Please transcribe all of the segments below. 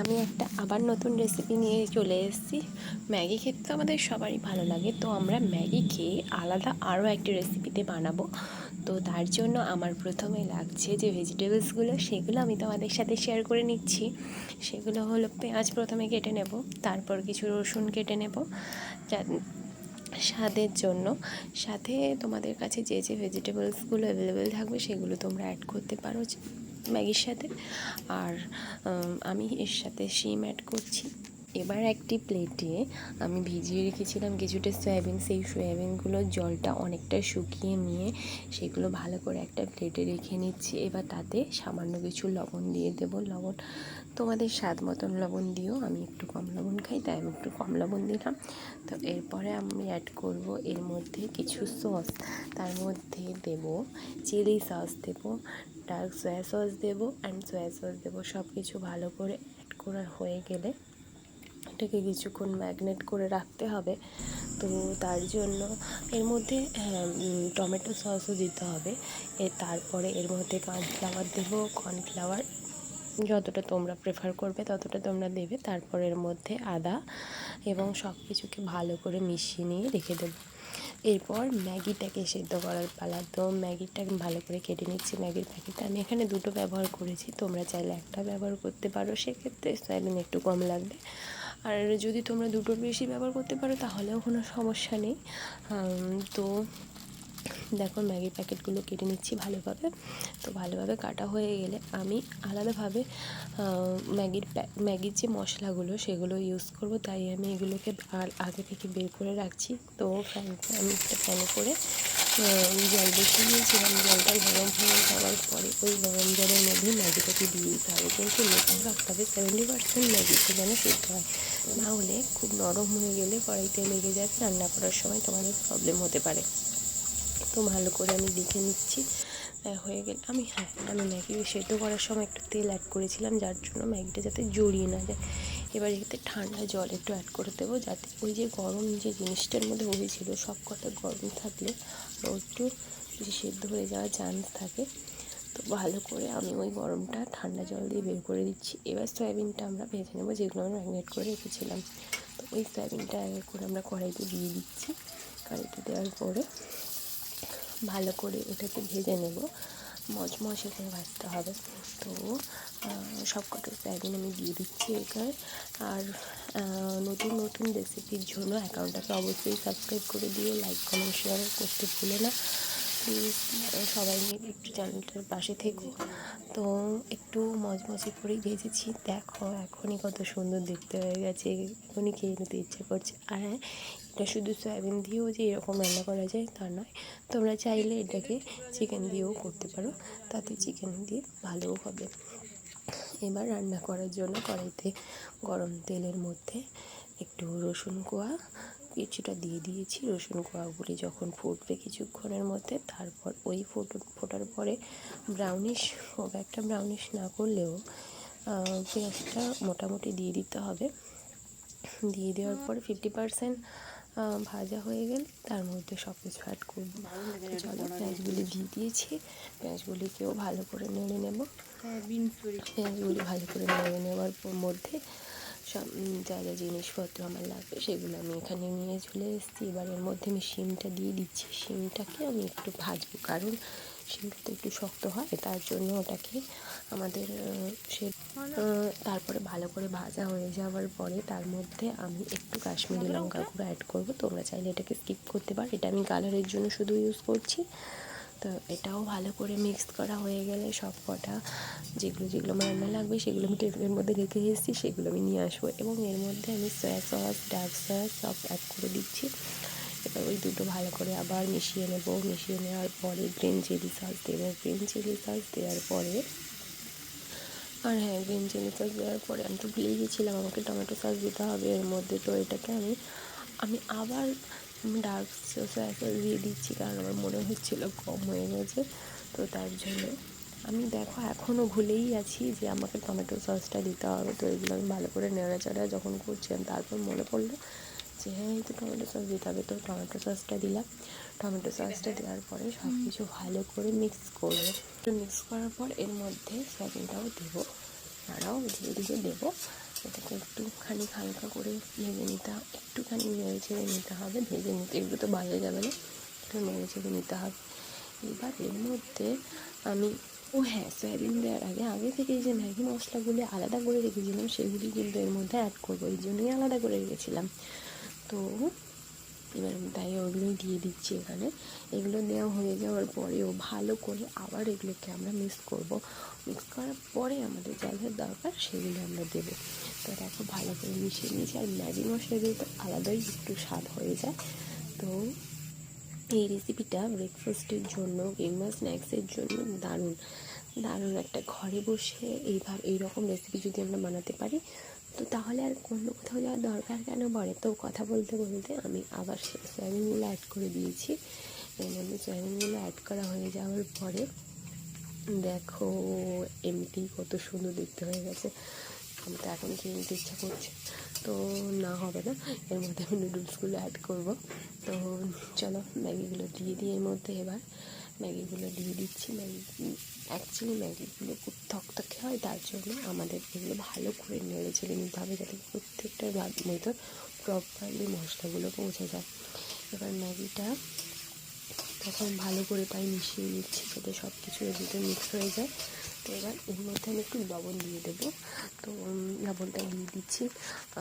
আমি একটা আবার নতুন রেসিপি নিয়ে চলে এসেছি। ম্যাগি খেতে তো আমাদের সবারই ভালো লাগে, তো আমরা ম্যাগি খেয়ে আলাদা আরও একটি রেসিপিতে বানাবো। তো তার জন্য আমার প্রথমে লাগছে যে ভেজিটেবলসগুলো, সেগুলো আমি তোমাদের সাথে শেয়ার করে নিচ্ছি। সেগুলো হলো পেঁয়াজ প্রথমে কেটে নেব, তারপর কিছু রসুন কেটে নেব স্বাদের জন্য। সাথে তোমাদের কাছে যে যে ভেজিটেবলসগুলো অ্যাভেলেবেল থাকবে সেগুলো তোমরা অ্যাড করতে পারো ম্যাগির সাথে। আর আমি এর সাথে শিম অ্যাড করছি। এবার একটি প্লেটে আমি ভিজিয়ে রেখেছিলাম কিছুটা সয়াবিন, সেই সয়াবিনগুলোর জলটা অনেকটা শুকিয়ে নিয়ে সেগুলো ভালো করে একটা প্লেটে রেখে নিচ্ছি। এবার তাতে সামান্য কিছু লবণ দিয়ে দেবো। লবণ তোমাদের স্বাদ মতন লবণ দিও, আমি একটু কম লবণ খাই তাই আমি একটু কম লবণ দিলাম। তো এরপরে আমি অ্যাড করব এর মধ্যে কিছু সস। তার মধ্যে দেব চিলি সস, দেবো ডার্ক সয়া সস, দেবো অ্যান্ড সয়া সস দেবো। সব কিছু ভালো করে অ্যাড করা হয়ে গেলে এটাকে কিছুক্ষণ ম্যাগনেট করে রাখতে হবে। তো তার জন্য এর মধ্যে টমেটো সসও দিতে হবে। তারপরে এর মধ্যে কর্নফ্লাওয়ার দেবো। কর্নফ্লাওয়ার যতটা তোমরা প্রেফার করবে ততটা তোমরা দেবে। তারপর এর মধ্যে আদা এবং সব কিছুকে ভালো করে মিশিয়ে নিয়ে রেখে দেবো। এরপর ম্যাগিটাকে সেদ্ধ করার পালা। তো ম্যাগিটাকে ভালো করে কেটে নিচ্ছি। ম্যাগির প্যাকেটটা আমি এখানে দুটো ব্যবহার করেছি, তোমরা চাইলে একটা ব্যবহার করতে পারো, সেক্ষেত্রে সয়াবিন একটু কম লাগবে। আর যদি তোমরা দুটোর বেশি ব্যবহার করতে পারো তাহলেও কোনো সমস্যা নেই। তো দেখো ম্যাগির প্যাকেটগুলো কেটে নিচ্ছি ভালোভাবে। তো ভালোভাবে কাটা হয়ে গেলে আমি আলাদাভাবে ম্যাগির যে মশলাগুলো সেগুলো ইউজ করব, তাই আমি এগুলোকে আগে থেকে বের করে রাখছি। তো আমি একটা প্যানে করে জল বসিয়ে দিয়েছিলাম। জলটা গরম হয়ে যাওয়ার পরে ওই গরম জলের মধ্যে ম্যাগিটাকে দিয়ে দিতে হবে, কিন্তু লক্ষ্য রাখতে হবে 70% ম্যাগিটা যেন সিদ্ধ হয়, না হলে খুব নরম হয়ে গেলে কড়াইতে লেগে যাবে, রান্না করার সময় তোমাদের প্রবলেম হতে পারে। তো ভালো করে আমি দেখে নিচ্ছি হয়ে গেলে আমি ম্যাগি সেদ্ধ করার সময় একটু তেল অ্যাড করেছিলাম, যার জন্য ম্যাগিটা যাতে জড়িয়ে না যায়। এবার এতে ঠান্ডা জল একটু অ্যাড করে দেবো, যাতে ওই যে গরম যে জিনিসটার মধ্যে হয়েছিল সব কটা গরম থাকলে একটু সেদ্ধ হয়ে যাওয়ার চান্স থাকে। তো ভালো করে আমি ওই গরমটা ঠান্ডা জল দিয়ে বের করে দিচ্ছি। এবার সয়াবিনটা আমরা ভেজে নেবো, যেগুলো আমরা ম্যারিনেট করে রেখেছিলাম। তো ওই সয়াবিনটা এক করে আমরা কড়াইতে দিয়ে দিচ্ছি। কড়াইতে দেওয়ার পরে ভালো করে এটাকে ভেজে নেব, মচমচে করে ভাজতে হবে। তো সব কটা সয়াবিন আমি দিয়ে দিচ্ছি এখানে। আর নতুন নতুন রেসিপির জন্য অ্যাকাউন্টটাকে অবশ্যই সাবস্ক্রাইব করে দিও, লাইক কমেন্ট শেয়ার করতে ভুলো না প্লিজ। সবাই মিলে একটু চ্যানেলটার পাশে থেকো। তো একটু মচমচে করেই ভেজেছি, দেখো এখনই কত সুন্দর দেখতে হয়ে গেছে, এখনই খেয়ে নিতে ইচ্ছে করছে। আর হ্যাঁ, এটা শুধু সয়াবিন দিয়েও যে এরকম রান্না করা যায় তা নয়, তোমরা চাইলে এটাকে চিকেন দিয়েও করতে পারো, তাতে চিকেন দিয়ে ভালোও হবে। এবার রান্না করার জন্য কড়াইতে গরম তেলের মধ্যে একটু রসুন কোয়া কিছুটা দিয়ে দিয়েছি। রসুন কোয়াগুলি যখন ফুটবে কিছুক্ষণের মধ্যে, তারপর ওই ফোটার পরে ব্রাউনিশ, খুব একটা ব্রাউনিশ না করলেও পেঁয়াজটা মোটামুটি দিয়ে দিতে হবে। দিয়ে দেওয়ার পরে 50% ভাজা হয়ে গেলে তার মধ্যে সব কিছু অ্যাড করবো। চলো পেঁয়াজগুলি দিয়ে দিয়েছি, পেঁয়াজগুলিকেও ভালো করে নেড়ে নেব। পেঁয়াজগুলি ভালো করে নেড়ে নেওয়ার মধ্যে সব যা যা জিনিসপত্র আমার লাগবে সেগুলো আমি এখানে নিয়ে চলে এসেছি। এবার এর মধ্যে আমি শিমটা দিয়ে দিচ্ছি। শিমটাকে আমি একটু ভাজবো, কারণ শিমটা তো একটু শক্ত হয়, তার জন্য ওটাকে আমাদের তারপরে ভালো করে ভাজা হয়ে যাওয়ার পরে তার মধ্যে আমি একটু কাশ্মীরি লঙ্কা গুঁড়ো অ্যাড করবো। তোমরা চাইলে এটাকে স্কিপ করতে পারো, এটা আমি কালারের জন্য শুধু ইউজ করছি। তো এটাও ভালো করে মিক্স করা হয়ে গেলে সব কটা যেগুলো যেগুলো আমার রান্না লাগবে সেগুলো আমি টেবিলের মধ্যে রেখে এসেছি, সেগুলো আমি নিয়ে আসবো। এবং এর মধ্যে আমি সয়া সস, ডার্ক সস সব অ্যাড করে দিচ্ছি। এবার ওই দুটো ভালো করে আবার মিশিয়ে নেব। মিশিয়ে নেওয়ার পরে গ্রিন চিলি সস দেবো। গ্রিন চিলি সস দেওয়ার পরে আর হ্যাঁ, গ্রিন চিলি সস দেওয়ার পরে আমি তো ভুলেই গেছিলাম, আমাকে টমেটো সস দিতে হবে এর মধ্যে। তো এটাকে আমি আবার ডার্ক সয়া সস দিয়ে দিচ্ছি, কারণ আমার মনে হচ্ছিলো কম হয়ে গেছে। তো তার জন্য আমি দেখো এখনও ভুলেই আছি যে আমাকে টমেটো সসটা দিতে হবে। তো এগুলো আমি ভালো করে নেড়াচাড়া যখন করছিলাম, তারপর মনে পড়লো যে হ্যাঁ, এই তো টমেটো সস দিতে হবে। তো টমেটো সসটা দিলাম। টমেটো সসটা দেওয়ার পরে সব কিছু ভালো করে মিক্স করবো। তো মিক্স করার পর এর মধ্যে সয়াবিনটাও দেবো, নাড়াও ধীরে ধীরে দেবো। এটাকে একটুখানি হালকা করে ভেজে একটুখানি নেড়ে চেড়ে নিতে হবে। ভেজে নিতে এগুলো তো বাইরে যাবে না, একটু নেড়ে চেড়ে নিতে হবে। এবার এর মধ্যে আমি হ্যাঁ, সয়াবিন দেওয়ার আগে থেকে যে ম্যাগি মশলাগুলি আলাদা করে রেখেছিলাম সেগুলি কিন্তু এর মধ্যে অ্যাড করবো, এই জন্যই আলাদা করে রেখেছিলাম। তো এবার তাই ওগুলোই দিয়ে দিচ্ছি এখানে। এগুলো দেওয়া হয়ে যাওয়ার পরেও ভালো করে আবার এগুলোকে আমরা মিক্স করার পরে আমাদের জলের দরকার সেগুলো আমরা দেবো। তো দেখো ভালো করে মিশিয়ে নিয়েছি। আর ম্যাগি মশলা দিয়ে তো আলাদাই একটু স্বাদ হয়ে যায়। তো এই রেসিপিটা ব্রেকফাস্টের জন্য কিংবা স্ন্যাক্সের জন্য দারুণ একটা, ঘরে বসে এইরকম রেসিপি যদি আমরা বানাতে পারি তো তাহলে আর কোথাও যাওয়ার দরকার কেন পড়ে। তো কথা বলতে বলতে আমি আবার সয়াবিনগুলো অ্যাড করে দিয়েছি। এর মধ্যে সয়াবিনগুলো অ্যাড করা হয়ে যাওয়ার পরে দেখো এমনিতেই কত সুন্দর দেখতে হয়ে গেছে। আমি তো এখন খেয়ে নিতে ইচ্ছা করছে, তো না হবে না, এর মধ্যে আমি নুডলসগুলো অ্যাড করব। তো চলো ম্যাগিগুলো দিয়ে দিই এর মধ্যে। এবার ম্যাগিগুলো দিয়ে দিচ্ছি। অ্যাকচুয়ালি ম্যাগিগুলো খুব থকথকে হয়, তার জন্য আমাদের এগুলো ভালো করে নেড়ে চেড়ে নিতে হবে যাতে প্রত্যেকটার ভিতর প্রপারলি মশলাগুলো পৌঁছে যায়। এবার ম্যাগিটা তখন ভালো করে তাই মিশিয়ে নিচ্ছি যাতে সব কিছু এর ভিতরে মিক্স হয়ে যায়। তো এবার এর মধ্যে আমি একটু লবণ দিয়ে দেবো। তো লবণটা দিয়ে দিচ্ছি।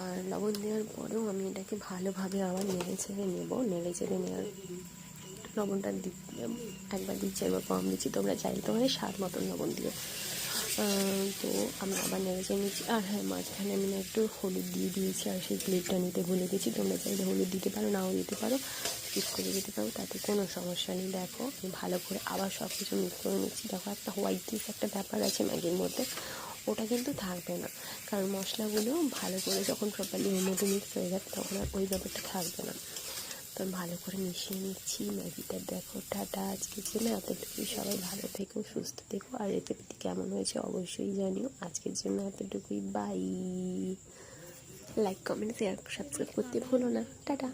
আর লবণ দেওয়ার পরেও আমি এটাকে ভালোভাবে আবার নেড়ে চেড়ে নেওয়ার লবণটা একবার দিচ্ছি, একবার কম দিচ্ছি, তোমরা চাইলে তোমাদের স্বাদ মতন লবণ দিও। তো আমি আবার নেড়ে চেড়ে নিচ্ছি। আর হ্যাঁ, মাঝখানে আমি একটু হলুদ দিয়ে দিয়েছি, আর সেই প্লেটটা নিতে ভুলে গেছি। তোমরা চাইলে হলুদ দিতে পারো, নাও দিতে পারো, স্কিপ করে দিতে পারো, তাতে কোনো সমস্যা নেই। দেখো আমি ভালো করে আবার সব কিছু মিক্স করে নিচ্ছি। দেখো একটা হোয়াইটিস একটা ব্যাপার আছে ম্যাগির মধ্যে, ওটা কিন্তু থাকবে না, কারণ মশলাগুলো ভালো করে যখন প্রপারলি ওর মধ্যে মিক্স হয়ে যাবে তখন আর ওই ব্যাপারটা থাকবে না। তো ভালো করে মিশিয়ে নিচ্ছি ম্যাগিটা। দেখো টাটা, আজকের জন্য এতটুকুই। সবাই ভালো থেকো, সুস্থ থেকো, আর রেসিপিটি কেমন হয়েছে অবশ্যই জানিও। আজকের জন্য এতটুকুই, bye. Like, comment, share, subscribe করতে ভুলো না। টাটা।